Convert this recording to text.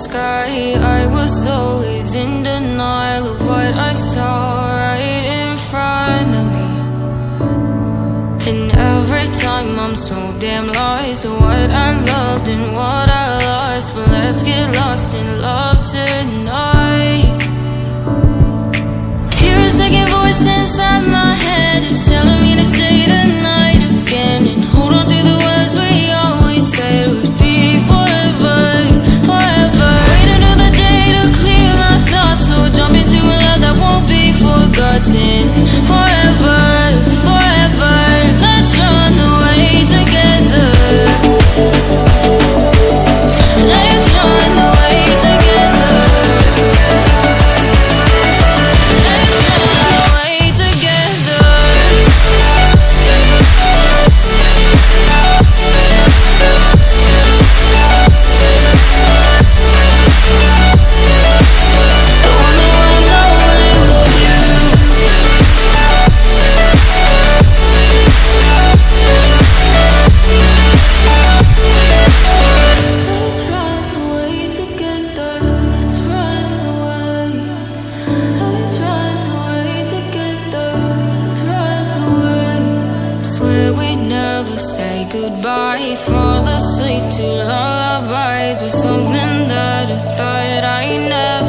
sky. I was always in denial of what I saw right in front of me. And every time I'm so damn lost to what I loved and what I lost. But let's get lost in love tonight. Hear a second voice inside my head, it's telling me to stay the night again and hold on to the words we always said would be forever, forever. Wait another day to clear my thoughts, so jump into a love that won't be forgotten. Forever, forever, let's run away together. Let's run away together. Let's run away together. I wanna run away with you. Let's run away together. Let's run away. Let's run away together. Let's run away. Swear we'd never say goodbye. Fall asleep to lullabies with something that I thought I never